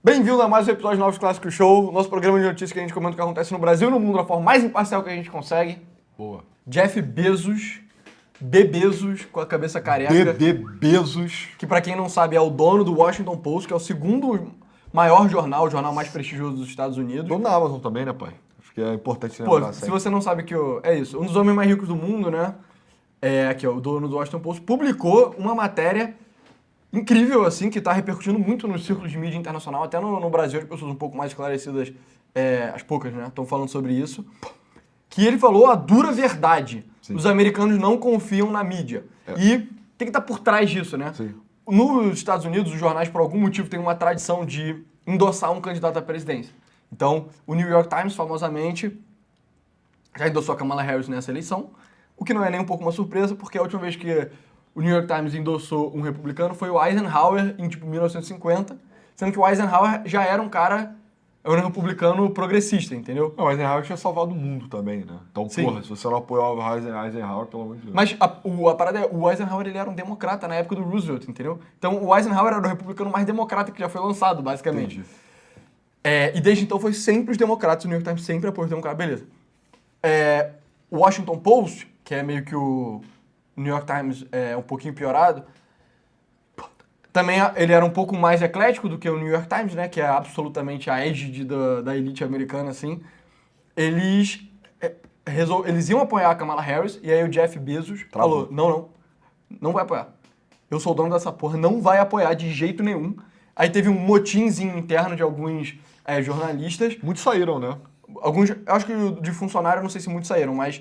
Bem-vindo a mais um episódio do Novos Clássicos Show, nosso programa de notícias que a gente comenta o que acontece no Brasil e no mundo da forma mais imparcial que a gente consegue. Boa. Jeff Bezos, Bezos, com a cabeça careca. Bezos. Que pra quem não sabe é o dono do Washington Post, que é o segundo maior jornal, o jornal mais prestigioso dos Estados Unidos. Dono da Amazon também, né, pai? Acho que é importante Pô, lembrar se você não sabe que é isso, um dos homens mais ricos do mundo, né? Aqui, ó, o dono do Washington Post, publicou uma matéria incrível, assim, que tá repercutindo muito nos círculos de mídia internacional, até no Brasil, as pessoas um pouco mais esclarecidas, as poucas, né, estão falando sobre isso, que ele falou a dura verdade. Sim. Os americanos não confiam na mídia. E tem que estar por trás disso, né? Sim. Nos Estados Unidos, os jornais, por algum motivo, têm uma tradição de endossar um candidato à presidência. Então, o New York Times, famosamente, já endossou a Kamala Harris nessa eleição, o que não é nem um pouco uma surpresa, porque a última vez que o New York Times endossou um republicano foi o Eisenhower, em, 1950, sendo que o Eisenhower já era um republicano progressista, entendeu? Não, o Eisenhower tinha salvado o mundo também, né? Então, Sim. porra, se você não apoiava o Eisenhower, pelo amor de Deus. Mas a parada é, o Eisenhower ele era um democrata na época do Roosevelt, entendeu? Então o Eisenhower era o republicano mais democrata que já foi lançado, basicamente. Entendi. E desde então foi sempre os democratas, o New York Times sempre apoiou os democratas, beleza. O Washington Post, que é meio que o New York Times um pouquinho piorado, também ele era um pouco mais eclético do que o New York Times, né, que é absolutamente a égide da elite americana, assim. Eles iam apoiar a Kamala Harris, e aí o Jeff Bezos falou, não vai apoiar. Eu sou o dono dessa porra, não vai apoiar de jeito nenhum. Aí teve um motinzinho interno de alguns jornalistas. Muitos saíram, né? Alguns, eu acho que de funcionário, eu não sei se muitos saíram, mas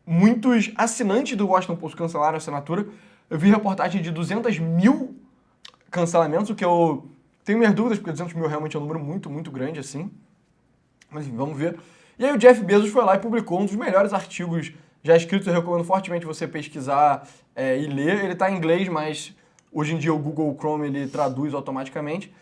muitos assinantes do Washington Post cancelaram a assinatura. Eu vi reportagem de 200 mil cancelamentos, o que eu tenho minhas dúvidas, porque 200 mil realmente é um número muito, muito grande, assim. Mas enfim, vamos ver. E aí o Jeff Bezos foi lá e publicou um dos melhores artigos já escritos. Eu recomendo fortemente você pesquisar e ler. Ele está em inglês, mas hoje em dia o Google Chrome ele traduz automaticamente.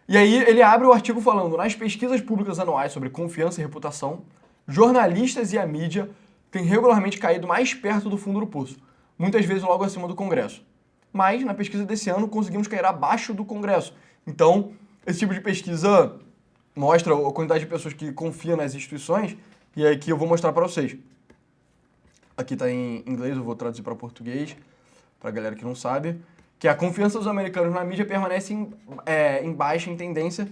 E aí ele abre o artigo falando: nas pesquisas públicas anuais sobre confiança e reputação, jornalistas e a mídia têm regularmente caído mais perto do fundo do poço, muitas vezes logo acima do Congresso. Mas na pesquisa desse ano conseguimos cair abaixo do Congresso. Então, esse tipo de pesquisa mostra a quantidade de pessoas que confiam nas instituições, e aqui eu vou mostrar para vocês. Aqui está em inglês, eu vou traduzir para português, para a galera que não sabe, que a confiança dos americanos na mídia permanece em baixa em tendência,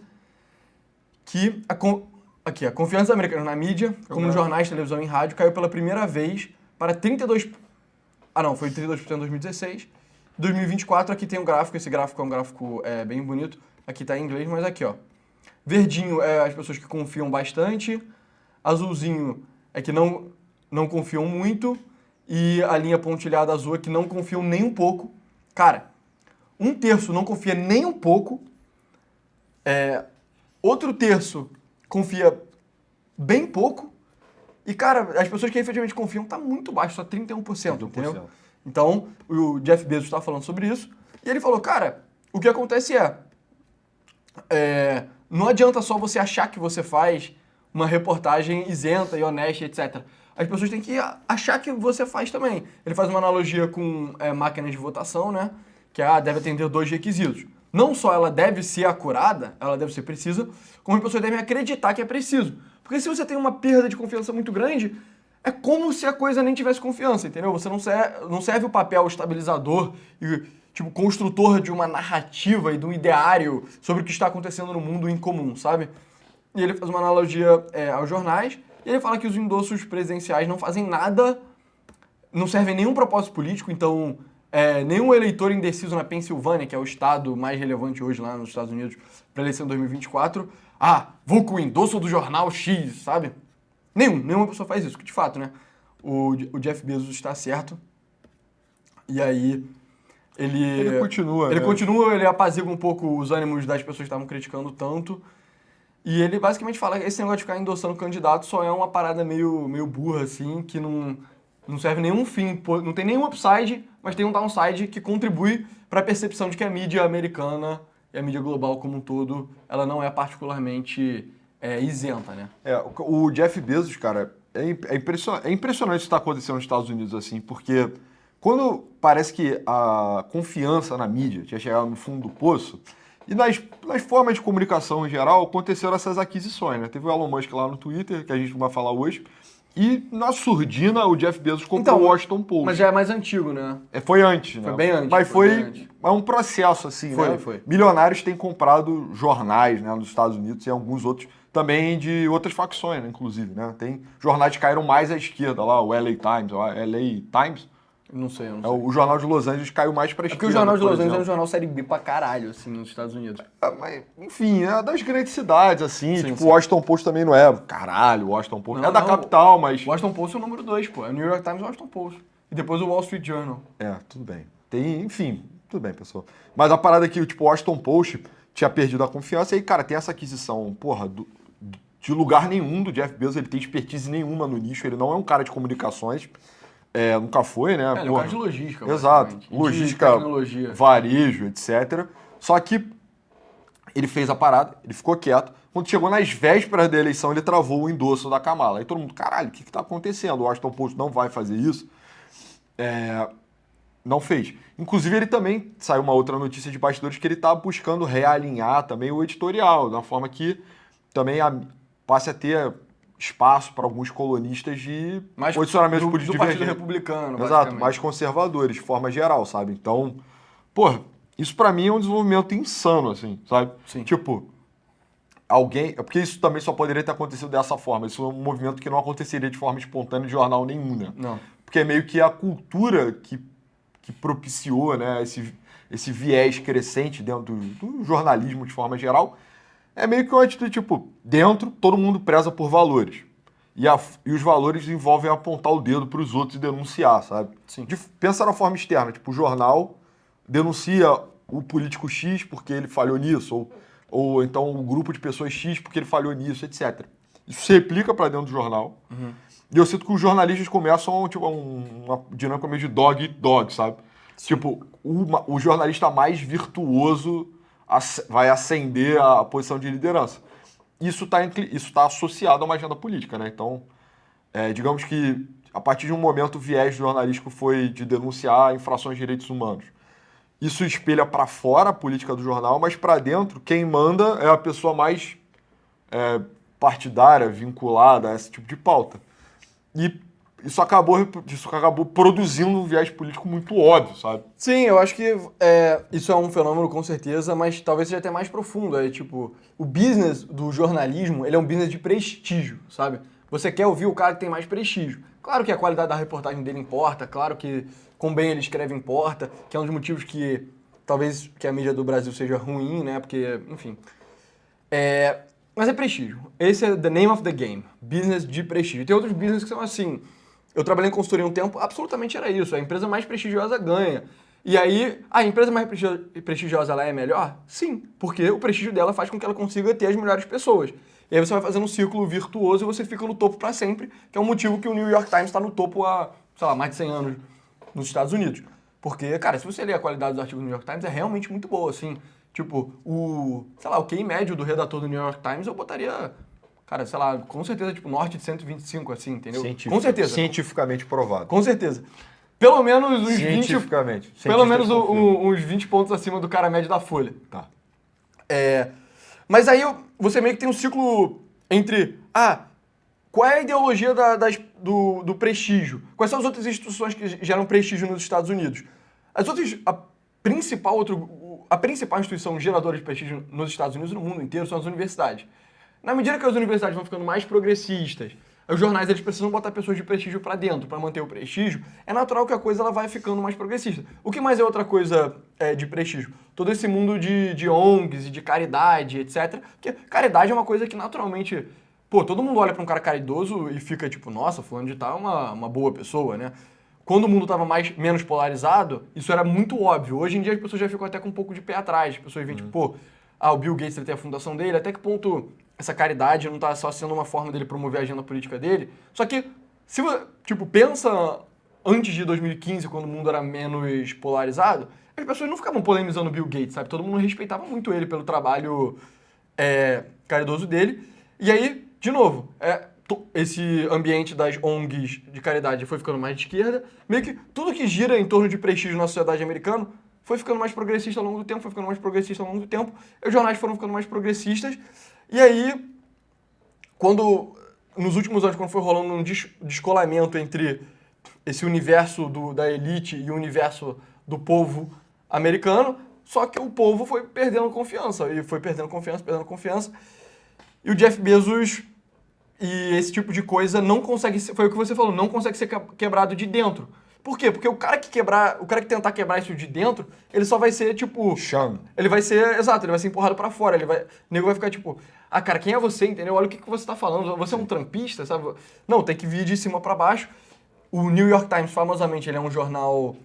que a confiança dos americanos na mídia, como nos jornais, televisão e rádio, caiu pela primeira vez para 32%. Foi 32% em 2016. 2024, aqui tem um gráfico, esse gráfico é um gráfico bem bonito, aqui está em inglês, mas aqui, ó. Verdinho é as pessoas que confiam bastante, azulzinho é que não confiam muito, e a linha pontilhada azul é que não confiam nem um pouco. Cara, 1/3 não confia nem um pouco, outro terço confia bem pouco, e, cara, as pessoas que efetivamente confiam tá muito baixo, só 31%, entendeu? Então, o Jeff Bezos estava falando sobre isso, e ele falou, cara, o que acontece não adianta só você achar que você faz uma reportagem isenta e honesta, etc. As pessoas têm que achar que você faz também. Ele faz uma analogia com máquinas de votação, né? Que deve atender 2 requisitos. Não só ela deve ser acurada, ela deve ser precisa, como as pessoas devem acreditar que é preciso. Porque se você tem uma perda de confiança muito grande, é como se a coisa nem tivesse confiança, entendeu? Você não serve o papel estabilizador e construtor de uma narrativa e de um ideário sobre o que está acontecendo no mundo em comum, sabe? E ele faz uma analogia aos jornais, e ele fala que os endossos presidenciais não fazem nada, não servem nenhum propósito político, então nenhum eleitor indeciso na Pensilvânia, que é o estado mais relevante hoje lá nos Estados Unidos para a eleição de 2024, vou com o endosso do jornal X, sabe? Nenhuma pessoa faz isso, que de fato, né? O Jeff Bezos está certo, e aí ele continua, ele né? continua, ele apazigua um pouco os ânimos das pessoas que estavam criticando tanto. E ele basicamente fala que esse negócio de ficar endossando candidato só é uma parada meio burra, assim, que não serve nenhum fim, não tem nenhum upside, mas tem um downside que contribui para a percepção de que a mídia americana e a mídia global como um todo, ela não é particularmente isenta, né? O Jeff Bezos, cara, é impressionante o que está acontecendo nos Estados Unidos, assim, porque quando parece que a confiança na mídia tinha chegado no fundo do poço, E nas formas de comunicação em geral, aconteceram essas aquisições, né? Teve o Elon Musk lá no Twitter, que a gente não vai falar hoje, e na surdina o Jeff Bezos comprou o Washington Post. Mas já é mais antigo, né? Foi antes, né? Foi bem antes. Mas foi bem antes. é um processo, assim, né? Foi. Milionários têm comprado jornais, né, nos Estados Unidos e alguns outros também de outras facções, né, inclusive, né? Tem jornais que caíram mais à esquerda lá, o LA Times, Não sei, eu não sei. o jornal de Los Angeles caiu mais pra esquerda. Porque o jornal de Los Angeles é um exemplo. jornal série B pra caralho, assim, nos Estados Unidos. Mas, enfim, é das grandes cidades, assim. Sim, tipo, sim. o Washington Post também não é. Caralho, o Washington Post. Não, é da não, capital, mas. O Washington Post é o número 2, pô. É o New York Times e o Washington Post. E depois o Wall Street Journal. Tudo bem. Enfim, tudo bem, pessoal. Mas a parada é que, tipo, o Washington Post tinha perdido a confiança e aí, cara, tem essa aquisição, porra, de lugar nenhum do Jeff Bezos, ele tem expertise nenhuma no nicho, ele não é um cara de comunicações. Nunca foi, né? Ele é um cara de logística. Exato. basicamente. Logística, De tecnologia. varejo, etc. Só que ele fez a parada, ele ficou quieto. Quando chegou nas vésperas da eleição, ele travou o endosso da Kamala. Aí todo mundo, caralho, o que tá acontecendo? O Washington Post não vai fazer isso. Não fez. Inclusive, ele também, saiu uma outra notícia de bastidores que ele tá buscando realinhar também o editorial, da forma que também passe a ter espaço para alguns colonistas de posicionamentos políticos do Partido divergentes. Republicano, Exato, basicamente. mais conservadores, de forma geral, sabe? Então, porra, isso pra mim é um desenvolvimento insano, assim, sabe? Sim. Tipo, porque isso também só poderia ter acontecido dessa forma. Isso é um movimento que não aconteceria de forma espontânea de jornal nenhum, né? Não. Porque é meio que a cultura que propiciou, né, esse viés crescente dentro do jornalismo de forma geral. É meio que uma atitude, tipo, dentro todo mundo preza por valores. E os valores envolvem apontar o dedo para os outros e denunciar, sabe? Sim. Pensa na forma externa, tipo, o jornal denuncia o político X porque ele falhou nisso, ou então o grupo de pessoas X porque ele falhou nisso, etc. Isso se replica para dentro do jornal. Uhum. E eu sinto que os jornalistas começam tipo, uma dinâmica meio de dog eat dog, sabe? Sim. Tipo, o jornalista mais virtuoso vai ascender a posição de liderança. Isso tá associado a uma agenda política, né? Então, digamos que a partir de um momento o viés jornalístico foi de denunciar infrações de direitos humanos. Isso espelha para fora a política do jornal, mas para dentro quem manda é a pessoa mais partidária, vinculada a esse tipo de pauta. E isso acabou produzindo um viés político muito óbvio, sabe? Sim, eu acho que isso é um fenômeno com certeza, mas talvez seja até mais profundo. Tipo, o business do jornalismo, ele é um business de prestígio, sabe? Você quer ouvir o cara que tem mais prestígio. Claro que a qualidade da reportagem dele importa, claro que quão bem ele escreve importa, que é um dos motivos que talvez que a mídia do Brasil seja ruim, né? Porque, enfim. Mas é prestígio. Esse é the name of the game. Business de prestígio. Tem outros business que são assim. Eu trabalhei em consultoria um tempo, absolutamente era isso. A empresa mais prestigiosa ganha. E aí, a empresa mais prestigiosa ela é melhor? Sim, porque o prestígio dela faz com que ela consiga ter as melhores pessoas. E aí você vai fazendo um círculo virtuoso e você fica no topo para sempre, que é o motivo que o New York Times está no topo há, sei lá, mais de 100 anos nos Estados Unidos. Porque, cara, se você ler a qualidade dos artigos do New York Times, é realmente muito boa, assim. Tipo, o QI médio do redator do New York Times eu botaria... Cara, sei lá, com certeza, tipo, norte de 125, assim, entendeu? Com certeza. Cientificamente provado. Com certeza. Pelo menos uns 20... Cientificamente. Pelo menos uns 20 pontos acima do cara médio da Folha. Tá. Mas aí você meio que tem um ciclo entre... qual é a ideologia do prestígio? Quais são as outras instituições que geram prestígio nos Estados Unidos? A principal instituição geradora de prestígio nos Estados Unidos e no mundo inteiro são as universidades. Na medida que as universidades vão ficando mais progressistas, os jornais eles precisam botar pessoas de prestígio para dentro para manter o prestígio, é natural que a coisa ela vai ficando mais progressista. O que mais é outra coisa de prestígio? Todo esse mundo de ONGs e de caridade, etc. Porque caridade é uma coisa que naturalmente... Pô, todo mundo olha para um cara caridoso e fica tipo, nossa, fulano de tal é uma boa pessoa, né? Quando o mundo estava menos polarizado, isso era muito óbvio. Hoje em dia as pessoas já ficam até com um pouco de pé atrás. As pessoas veem, tipo, pô, o Bill Gates ele tem a fundação dele, até que ponto essa caridade não está só sendo uma forma dele promover a agenda política dele? Só que, se você, tipo, pensa antes de 2015, quando o mundo era menos polarizado, as pessoas não ficavam polemizando o Bill Gates, sabe? Todo mundo respeitava muito ele pelo trabalho caridoso dele. E aí, de novo, esse ambiente das ONGs de caridade foi ficando mais de esquerda. Meio que tudo que gira em torno de prestígio na sociedade americana foi ficando mais progressista ao longo do tempo, foi ficando mais progressista ao longo do tempo, e os jornais foram ficando mais progressistas, e aí, nos últimos anos, quando foi rolando um descolamento entre esse universo da elite e o universo do povo americano, só que o povo foi perdendo confiança, e foi perdendo confiança, e o Jeff Bezos e esse tipo de coisa não consegue ser, foi o que você falou, não consegue ser quebrado de dentro. Por quê? Porque o cara que tentar quebrar isso de dentro, ele só vai ser, tipo... Chame. Ele vai ser, exato, ele vai ser empurrado pra fora, o nego vai ficar, tipo... Ah, cara, quem é você, entendeu? Olha o que você tá falando, você é um trampista, sabe? Não, tem que vir de cima pra baixo. O New York Times, famosamente, ele é um jornal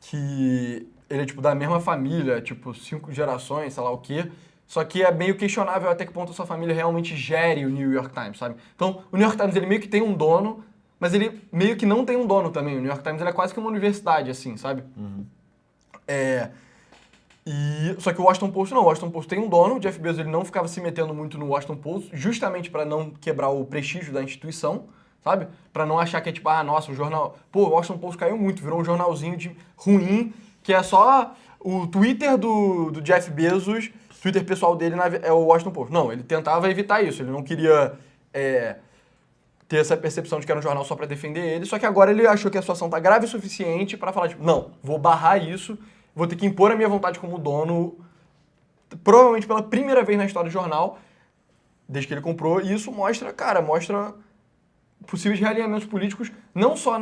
que... Ele é, tipo, da mesma família, tipo, 5 gerações, sei lá o quê. Só que é meio questionável até que ponto a sua família realmente gere o New York Times, sabe? Então, o New York Times, ele meio que tem um dono, mas ele meio que não tem um dono também. O New York Times ele é quase que uma universidade, assim, sabe? Uhum. Só que o Washington Post não. O Washington Post tem um dono. O Jeff Bezos ele não ficava se metendo muito no Washington Post, justamente para não quebrar o prestígio da instituição, sabe? Para não achar que é tipo, ah, nossa, o jornal... Pô, o Washington Post caiu muito, virou um jornalzinho ruim, que é só o Twitter do Jeff Bezos, o Twitter pessoal dele é o Washington Post. Não, ele tentava evitar isso. Ele não queria... ter essa percepção de que era um jornal só pra defender ele, só que agora ele achou que a situação tá grave o suficiente pra falar, tipo, não, vou barrar isso, vou ter que impor a minha vontade como dono, provavelmente pela primeira vez na história do jornal, desde que ele comprou, e isso mostra possíveis realinhamentos políticos, não só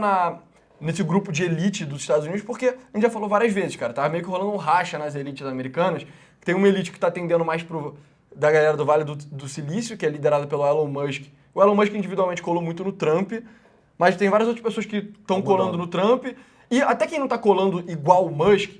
nesse grupo de elite dos Estados Unidos, porque a gente já falou várias vezes, cara, tava meio que rolando um racha nas elites americanas, tem uma elite que tá tendendo mais da galera do Vale do Silício, que é liderada pelo Elon Musk. O Elon Musk individualmente colou muito no Trump, mas tem várias outras pessoas que estão colando no Trump. E até quem não tá colando igual o Musk,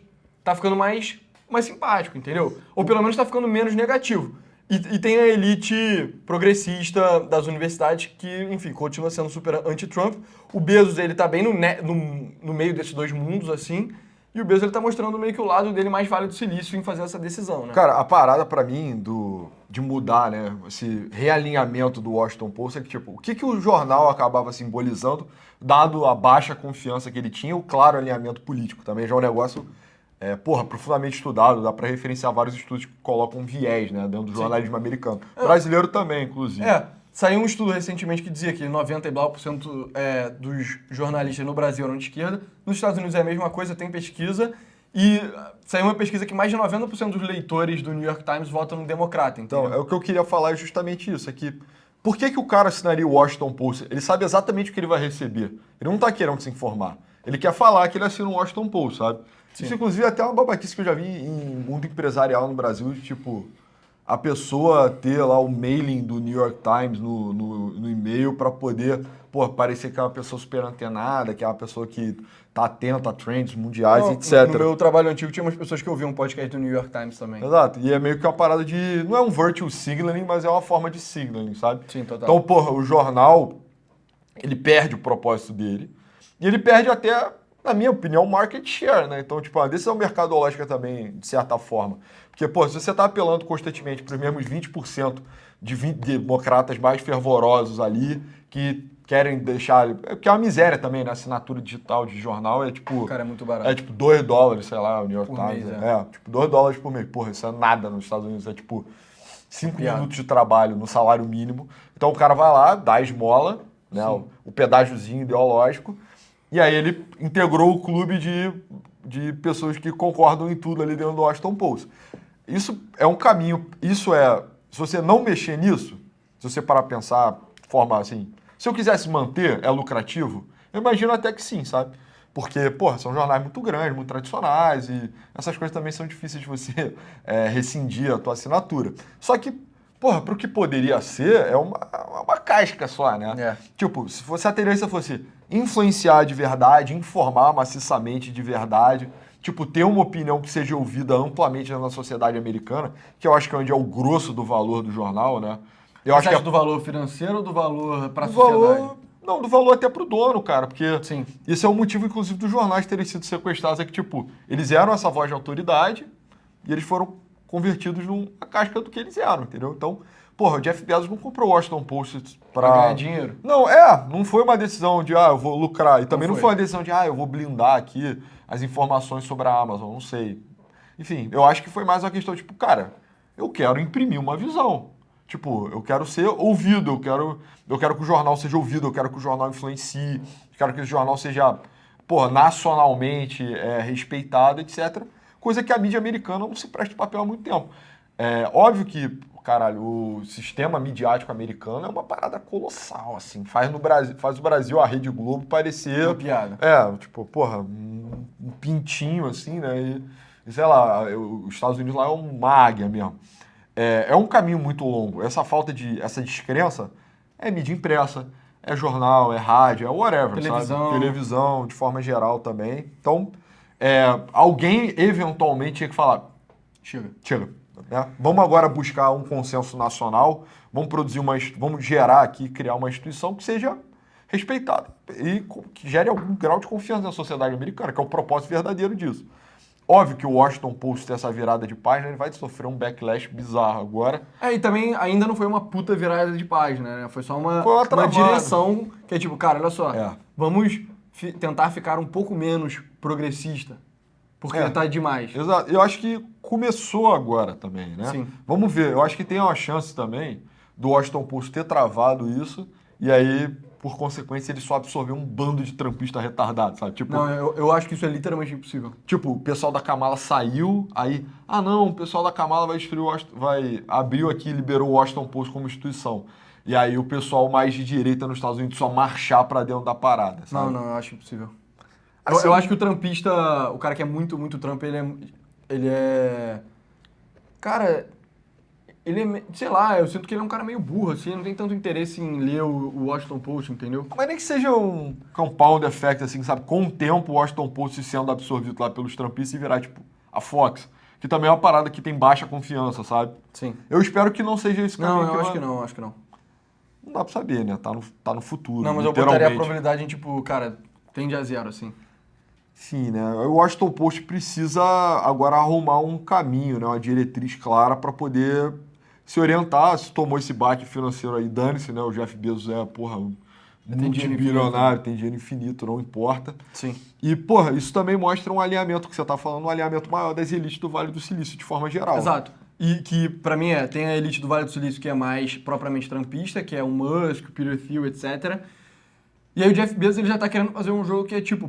tá ficando mais simpático, entendeu? Ou pelo menos tá ficando menos negativo. E tem a elite progressista das universidades que, enfim, continua sendo super anti-Trump. O Bezos, ele tá bem no meio desses dois mundos, assim. E o Bezos, ele tá mostrando meio que o lado dele mais Vale do Silício em fazer essa decisão, né? Cara, a parada pra mim de mudar, né, esse realinhamento do Washington Post é que, tipo, o que o jornal acabava simbolizando, dado a baixa confiança que ele tinha, o claro alinhamento político. Também já é um negócio, profundamente estudado, dá pra referenciar vários estudos que colocam viés, né, dentro do jornalismo americano. Brasileiro também, inclusive. Saiu um estudo recentemente que dizia que 90% e blá por cento dos jornalistas no Brasil eram de esquerda. Nos Estados Unidos é a mesma coisa, tem pesquisa. E saiu uma pesquisa que mais de 90% dos leitores do New York Times votam no Democrata. Entendeu? Então, o que eu queria falar é justamente isso. É que, por que o cara assinaria o Washington Post? Ele sabe exatamente o que ele vai receber. Ele não tá querendo se informar. Ele quer falar que ele assina o Washington Post, sabe? Sim. Isso, inclusive, é até uma babaquice que eu já vi em mundo empresarial no Brasil, de, tipo... a pessoa ter lá o mailing do New York Times no e-mail para poder, parecer que é uma pessoa super antenada, que é uma pessoa que tá atenta a trends mundiais, etc. No meu trabalho antigo tinha umas pessoas que ouviam um podcast do New York Times também. Exato, e é meio que uma parada de... não é um virtual signaling, mas é uma forma de signaling, sabe? Sim, total. Então, o jornal, ele perde o propósito dele, e ele perde até, na minha opinião, market share, né? Então, tipo, a decisão mercadológica também, de certa forma. Porque, se você está apelando constantemente para os mesmos 20% de democratas mais fervorosos ali, que querem deixar... Porque é uma miséria também, né? Assinatura digital de jornal é tipo... Cara, é muito barato. É tipo $2, sei lá, o New York por Times. Mês, tipo $2 por mês. Porra, isso é nada nos Estados Unidos. É tipo 5 minutos de trabalho no salário mínimo. Então o cara vai lá, dá a esmola, né? O pedágiozinho ideológico. E aí ele integrou o clube de pessoas que concordam em tudo ali dentro do Washington Post. Isso é um caminho, se você não mexer nisso, se você parar a pensar de forma assim, se eu quisesse manter, é lucrativo? Eu imagino até que sim, sabe? Porque, são jornais muito grandes, muito tradicionais e essas coisas também são difíceis de você rescindir a tua assinatura. Só que, pro que poderia ser, é uma casca só, né? Tipo, se a tendência fosse influenciar de verdade, informar maciçamente de verdade... Tipo, ter uma opinião que seja ouvida amplamente na sociedade americana, que eu acho que é onde é o grosso do valor do jornal, né? Eu acho que é do valor financeiro ou do valor para a sociedade? Não, do valor até pro dono, cara, porque Sim. Isso é o motivo, inclusive, dos jornais terem sido sequestrados, é que, tipo, eles eram essa voz de autoridade e eles foram convertidos numa casca do que eles eram, entendeu? Então, porra, o Jeff Bezos não comprou o Washington Post Pra ganhar dinheiro. Não foi uma decisão de, eu vou lucrar. E também não foi. foi uma decisão de, eu vou blindar aqui as informações sobre a Amazon, não sei. Enfim, eu acho que foi mais uma questão, tipo, cara, eu quero imprimir uma visão. Tipo, eu quero ser ouvido, eu quero que o jornal seja ouvido, eu quero que o jornal influencie, eu quero que esse jornal seja, porra, nacionalmente respeitado, etc. Coisa que a mídia americana não se presta papel há muito tempo. É óbvio que, caralho, o sistema midiático americano é uma parada colossal, assim. Faz o Brasil, a Rede Globo, parecer... Uma piada. Tipo, porra, um pintinho, assim, né? E sei lá, os Estados Unidos lá é uma águia mesmo. É um caminho muito longo. Essa descrença é mídia impressa, é jornal, é rádio, é whatever, Televisão. sabe? Televisão, de forma geral também. Então, alguém eventualmente tinha que falar, chega. Né? Vamos agora buscar um consenso nacional, vamos gerar aqui, criar uma instituição que seja respeitada e que gere algum grau de confiança na sociedade americana, que é o propósito verdadeiro disso. Óbvio que o Washington Post ter essa virada de página, ele vai sofrer um backlash bizarro agora. E também ainda não foi uma puta virada de página, né? Foi só uma travada. direção que é tipo, cara, olha só, É. vamos tentar ficar um pouco menos progressista, porque tá demais. Exato. Eu acho que começou agora também, né? Sim. Vamos ver. Eu acho que tem uma chance também do Washington Post ter travado isso e aí, por consequência, ele só absorveu um bando de trampista retardado, sabe? Tipo, Não, eu acho que isso é literalmente impossível. tipo, o pessoal da Kamala saiu, aí, o pessoal da Kamala vai abriu aqui, liberou o Washington Post como instituição. E aí o pessoal mais de direita nos Estados Unidos só marchar pra dentro da parada, sabe? Não, eu acho impossível. Assim, Eu acho que o trumpista, o cara que é muito, muito Trump, ele é... Cara, ele é, sei lá, eu sinto que ele é um cara meio burro, assim, não tem tanto interesse em ler o Washington Post, entendeu? Mas nem que seja um compound effect, assim, sabe? Com o tempo, o Washington Post sendo absorvido lá pelos trumpistas e virar, tipo, a Fox. Que também é uma parada que tem baixa confiança, sabe? Sim. Eu espero que não seja esse caminho. Não, eu acho que não, acho que não. Não dá pra saber, né? Tá no futuro, Não, mas eu botaria a literalmente. probabilidade em, tipo, cara, tende a zero, assim. Sim, né? O Washington Post precisa agora arrumar um caminho, né? Uma diretriz clara para poder se orientar. Se tomou esse baque financeiro aí, dane-se, né? O Jeff Bezos multibilionário, tem dinheiro infinito, não importa. Sim. E, porra, isso também mostra um alinhamento que você tá falando, um alinhamento maior das elites do Vale do Silício, de forma geral. Exato. E que, pra mim, tem a elite do Vale do Silício que é mais propriamente trumpista, que é o Musk, o Peter Thiel, etc. E aí o Jeff Bezos ele já tá querendo fazer um jogo que é tipo,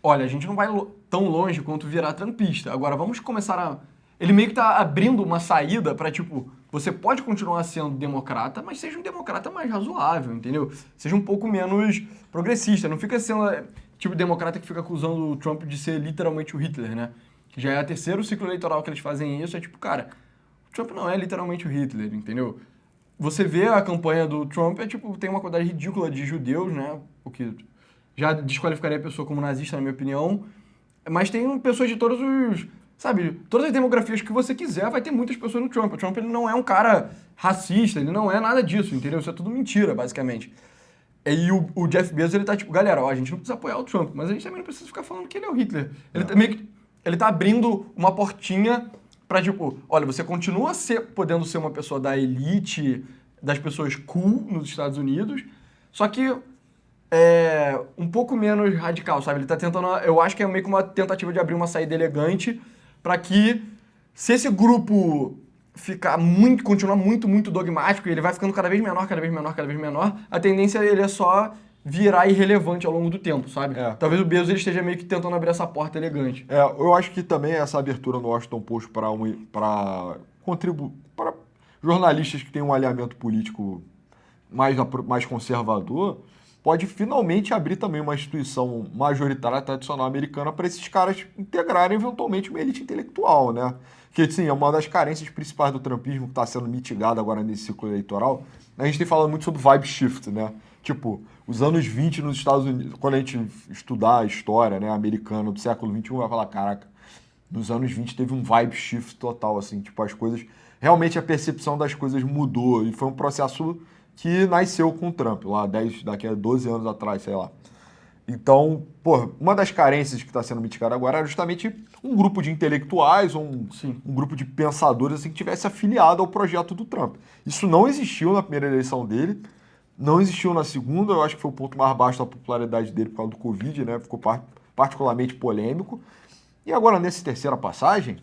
olha, a gente não vai tão longe quanto virar trumpista. Agora vamos começar a... Ele meio que tá abrindo uma saída pra, tipo, você pode continuar sendo democrata, mas seja um democrata mais razoável, entendeu? Seja um pouco menos progressista. Não fica sendo, tipo, democrata que fica acusando o Trump de ser literalmente o Hitler, né? Que já é o terceiro ciclo eleitoral que eles fazem isso. É tipo, cara, o Trump não é literalmente o Hitler, entendeu? Você vê a campanha do Trump, tipo, tem uma quantidade ridícula de judeus, né? O que já desqualificaria a pessoa como nazista, na minha opinião. Mas tem pessoas de todos os... Sabe, todas as demografias que você quiser, vai ter muitas pessoas no Trump. O Trump ele não é um cara racista, ele não é nada disso, entendeu? Isso é tudo mentira, basicamente. E o Jeff Bezos, ele tá tipo, galera, a gente não precisa apoiar o Trump, mas a gente também não precisa ficar falando que ele é o Hitler. Ele tá abrindo uma portinha pra, tipo, olha, você continua podendo ser uma pessoa da elite, das pessoas cool nos Estados Unidos, só que um pouco menos radical, sabe? Ele tá tentando, eu acho que é meio que uma tentativa de abrir uma saída elegante para que, se esse grupo continuar muito, muito dogmático, e ele vai ficando cada vez menor, cada vez menor, cada vez menor, a tendência ele é só virar irrelevante ao longo do tempo, sabe? Talvez o Bezos ele esteja meio que tentando abrir essa porta elegante. Eu acho que também essa abertura no Washington Post para jornalistas que têm um alinhamento político mais conservador pode finalmente abrir também uma instituição majoritária tradicional americana para esses caras integrarem eventualmente uma elite intelectual, né? Que, assim, é uma das carências principais do trumpismo que está sendo mitigada agora nesse ciclo eleitoral. A gente tem falado muito sobre vibe shift, né? Tipo, os anos 20 nos Estados Unidos, quando a gente estudar a história, né, americana do século XXI, vai falar, caraca, nos anos 20 teve um vibe shift total, assim, tipo, as coisas... Realmente a percepção das coisas mudou e foi um processo que nasceu com o Trump, daqui a 12 anos atrás, sei lá. Então, pô, uma das carências que está sendo mitigada agora é justamente um grupo de intelectuais, um grupo de pensadores assim, que tivesse afiliado ao projeto do Trump. Isso não existiu na primeira eleição dele, não existiu na segunda, eu acho que foi o ponto mais baixo da popularidade dele por causa do Covid, né? Ficou particularmente polêmico. E agora, nessa terceira passagem,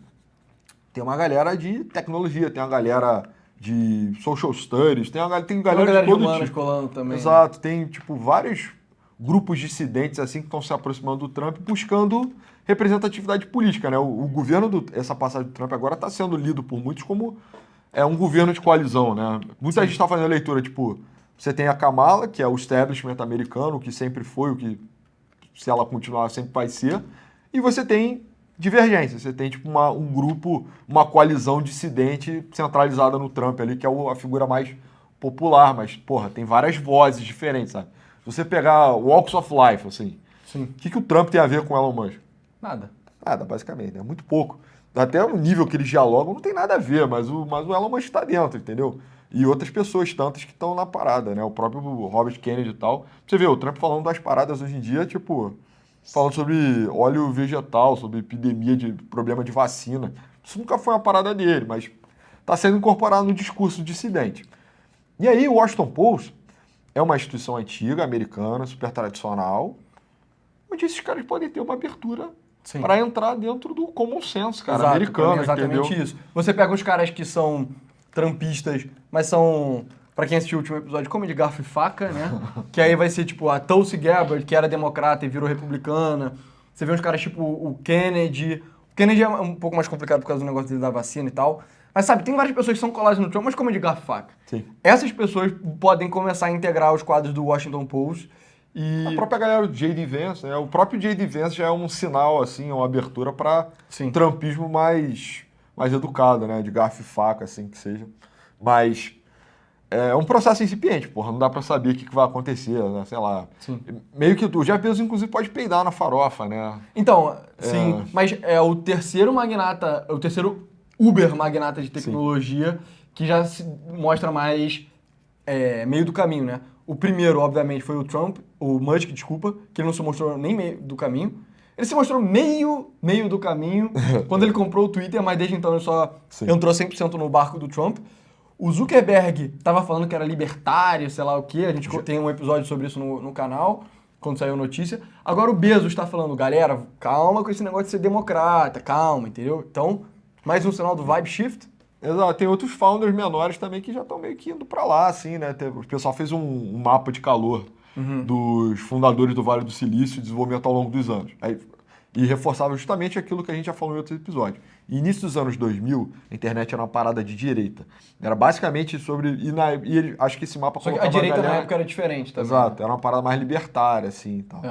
tem uma galera de tecnologia, tem uma galera de social studies, tem galera de todo humanas tipo. colando também. Exato, tem tipo vários grupos dissidentes assim que estão se aproximando do Trump buscando representatividade política, né? O governo essa passagem do Trump agora está sendo lido por muitos como um governo de coalizão, né? Muita gente está fazendo a leitura, tipo, você tem a Kamala, que é o establishment americano, que sempre foi, o que se ela continuar sempre vai ser, e você tem divergência, você tem tipo um grupo, uma coalizão dissidente centralizada no Trump ali, que é a figura mais popular, mas, porra, tem várias vozes diferentes, sabe? Se você pegar Walks of Life, assim, Sim. o que o Trump tem a ver com Elon Musk? Nada. Nada, basicamente, né? Muito pouco. Até o nível que eles dialogam não tem nada a ver, mas o Elon Musk está dentro, entendeu? E outras pessoas, tantas que estão na parada, né? O próprio Robert Kennedy e tal. Você vê, o Trump falando das paradas hoje em dia, tipo, falando sobre óleo vegetal, sobre epidemia de problema de vacina. Isso nunca foi uma parada dele, mas está sendo incorporado no discurso dissidente. E aí, o Washington Post é uma instituição antiga, americana, super tradicional, onde esses caras podem ter uma abertura para entrar dentro do common sense, cara, Exato, americano, pra mim é exatamente entendeu? isso. Você pega os caras que são trumpistas, mas são, pra quem assistiu o último episódio, come de garfo e faca, né? Que aí vai ser tipo a Tulsi Gabbard, que era democrata e virou republicana. Você vê uns caras tipo o Kennedy. O Kennedy é um pouco mais complicado por causa do negócio dele da vacina e tal. Mas sabe, tem várias pessoas que são coladas no Trump, mas comem de garfo e faca. Sim. Essas pessoas podem começar a integrar os quadros do Washington Post. E A própria galera do J.D. Vance, né? O próprio J.D. Vance já é um sinal, assim, uma abertura para trumpismo mais educado, né? De garfo e faca, assim, que seja. Mas é um processo incipiente, porra. Não dá para saber o que vai acontecer, né? Sei lá. Sim. Meio que o Jeff Bezos, inclusive, pode peidar na farofa, né? Então, sim. Mas é o terceiro magnata, o terceiro Uber magnata de tecnologia que já se mostra mais meio do caminho, né? O primeiro, obviamente, foi o Musk, desculpa, que ele não se mostrou nem meio do caminho. Ele se mostrou meio do caminho quando ele comprou o Twitter, mas desde então ele só entrou 100% no barco do Trump. O Zuckerberg tava falando que era libertário, sei lá o quê. A gente tem um episódio sobre isso no canal, quando saiu a notícia. Agora o Bezos tá falando, galera, calma com esse negócio de ser democrata, calma, entendeu? Então, mais um sinal do vibe shift. Exato, tem outros founders menores também que já estão meio que indo para lá, assim, né? O pessoal fez um mapa de calor dos fundadores do Vale do Silício e desenvolvimento ao longo dos anos. E reforçava justamente aquilo que a gente já falou em outros episódios. E início dos anos 2000, a internet era uma parada de direita. Era basicamente sobre... acho que esse mapa... Só que a direita na época era diferente também. Exato, era uma parada mais libertária, assim, e tal.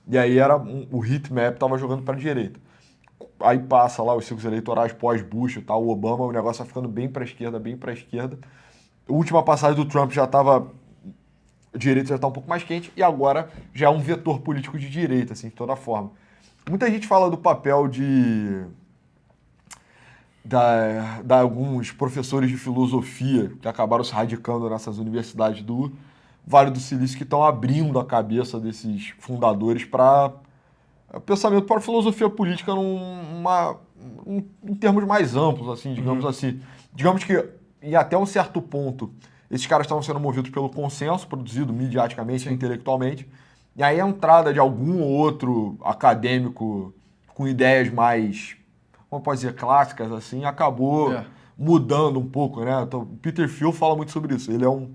E aí o heatmap tava jogando para a direita. Aí passa lá os ciclos eleitorais pós-Bush e tal, o Obama, o negócio vai ficando bem para a esquerda, bem para a esquerda. A última passagem do Trump já estava... A direita já está um pouco mais quente e agora já é um vetor político de direita, assim, de toda forma. Muita gente fala do papel da alguns professores de filosofia que acabaram se radicando nessas universidades do Vale do Silício que estão abrindo a cabeça desses fundadores para pensamento, para a filosofia política em termos mais amplos, assim, digamos assim. Digamos que, e até um certo ponto, esses caras estavam sendo movidos pelo consenso produzido mediaticamente e intelectualmente, e aí a entrada de algum outro acadêmico com ideias mais, como pode dizer, clássicas, assim, acabou mudando um pouco, né? Então, o Peter Thiel fala muito sobre isso. Ele é um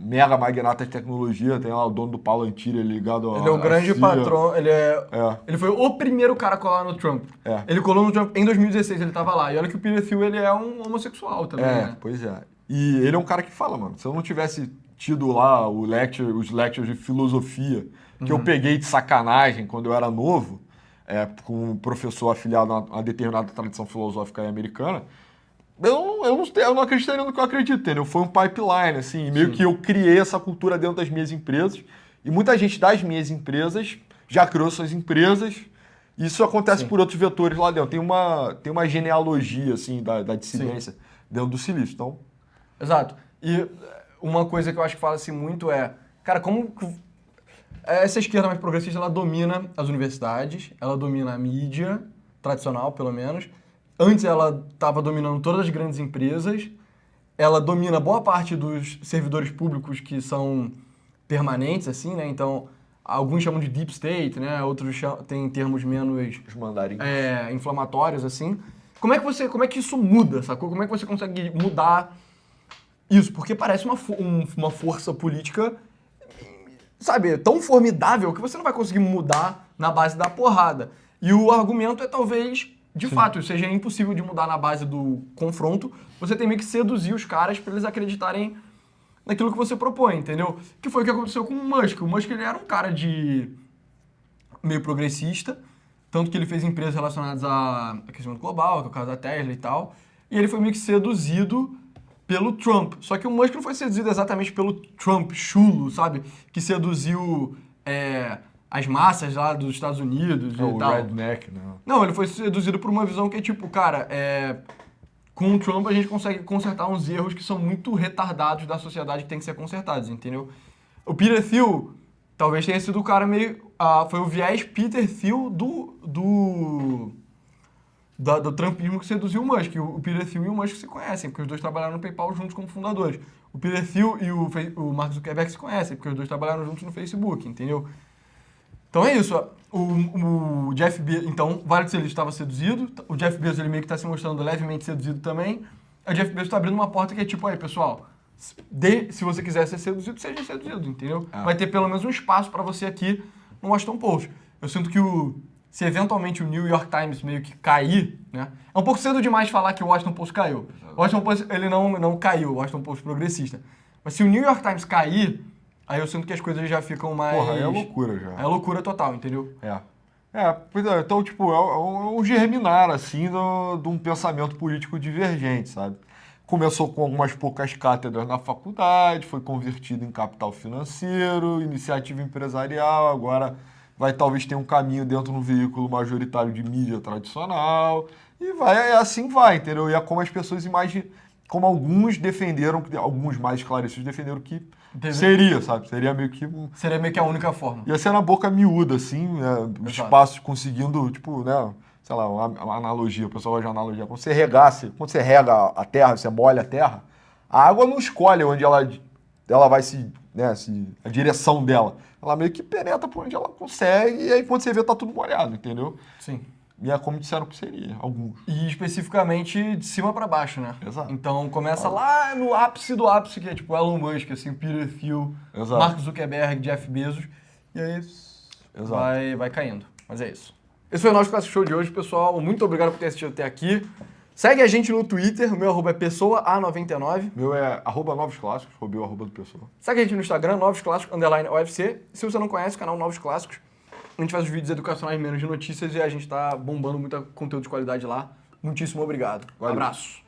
mega magnata de tecnologia, tem lá o dono do Palantir ligado a... Ele é o grande patrão, ele foi o primeiro cara a colar no Trump. Ele colou no Trump em 2016, ele tava lá. E olha que o Peter Thiel, ele é um homossexual também, né? Pois é. E ele é um cara que fala, mano, se eu não tivesse tido lá os lectures de filosofia, que eu peguei de sacanagem quando eu era novo, com um professor afiliado a uma determinada tradição filosófica americana, eu não acreditaria no que eu acredito, entendeu? Foi um pipeline, assim, meio que eu criei essa cultura dentro das minhas empresas, e muita gente das minhas empresas já criou suas empresas, e isso acontece por outros vetores lá dentro. Tem uma genealogia, assim, da dissidência dentro do Silício, então... Exato. E uma coisa que eu acho que fala-se muito cara, como... essa esquerda mais progressista, ela domina as universidades, ela domina a mídia, tradicional pelo menos. Antes ela estava dominando todas as grandes empresas, ela domina boa parte dos servidores públicos que são permanentes, assim, né? Então, alguns chamam de deep state, né? Outros têm termos menos Os mandarins. inflamatórios, assim. Como é que isso muda, sacou? Como é que você consegue mudar isso? Porque parece uma força política, sabe, tão formidável que você não vai conseguir mudar na base da porrada. E o argumento é talvez, de fato, seja impossível de mudar na base do confronto. Você tem meio que seduzir os caras para eles acreditarem naquilo que você propõe, entendeu? Que foi o que aconteceu com o Musk. O Musk, ele era um cara meio progressista, tanto que ele fez empresas relacionadas a aquecimento global, que é o caso da Tesla e tal, e ele foi meio que seduzido pelo Trump. Só que o Musk não foi seduzido exatamente pelo Trump chulo, sabe? Que seduziu as massas lá dos Estados Unidos e O tal. redneck, né? Não, ele foi seduzido por uma visão que é tipo, cara, com o Trump a gente consegue consertar uns erros que são muito retardados da sociedade que tem que ser consertados, entendeu? O Peter Thiel talvez tenha sido o cara meio... foi o viés Peter Thiel do trumpismo que seduziu o Musk. O Peter Thiel e o Musk se conhecem, porque os dois trabalharam no PayPal juntos como fundadores. O Peter Thiel e o Mark Zuckerberg se conhecem, porque os dois trabalharam juntos no Facebook, entendeu? Então é isso. O Jeff Bezos, então, vale dizer, ele estava seduzido. O Jeff Bezos, ele meio que está se mostrando levemente seduzido também. O Jeff Bezos está abrindo uma porta que é tipo, aí, pessoal, se você quiser ser seduzido, seja seduzido, entendeu? Vai ter pelo menos um espaço para você aqui no Washington Post. Eu sinto que se eventualmente o New York Times meio que cair, né? É um pouco cedo demais falar que o Washington Post caiu. O Washington Post, ele não caiu, o Washington Post progressista. Mas se o New York Times cair, aí eu sinto que as coisas já ficam mais... Porra, aí é loucura já. É loucura total, entendeu? Pois é, então, tipo, é um germinar, assim, de um pensamento político divergente, sabe? Começou com algumas poucas cátedras na faculdade, foi convertido em capital financeiro, iniciativa empresarial, agora vai talvez ter um caminho dentro do veículo majoritário de mídia tradicional, e assim vai, entendeu? E é como as pessoas imaginam, como alguns defenderam, alguns mais esclarecidos defenderam que seria, sabe? Seria meio que a única forma. Ia ser na boca miúda, assim, né? Os espaços conseguindo, tipo, né? Sei lá, uma analogia, o pessoal vai de analogia. Quando você rega a terra, você molha a terra, a água não escolhe onde ela vai a direção dela. Ela meio que penetra por onde ela consegue, e aí quando você vê, tá tudo molhado, entendeu? Sim. E é como disseram que seria, alguns. E especificamente de cima pra baixo, né? Exato. Então começa lá no ápice do ápice, que é tipo Elon Musk, assim, Peter Thiel, Mark Zuckerberg, Jeff Bezos, e aí vai caindo. Mas é isso. Esse foi o nosso Classic Show de hoje, pessoal. Muito obrigado por ter assistido até aqui. Segue a gente no Twitter, o meu arroba é pessoa_a99. Meu é @Novos Clássicos, roubei o arroba do Pessoa. Segue a gente no Instagram, Novos Clássicos, _UFC. Se você não conhece o canal Novos Clássicos, a gente faz os vídeos educacionais menos de notícias e a gente tá bombando muito conteúdo de qualidade lá. Muitíssimo obrigado. Valeu. Abraço.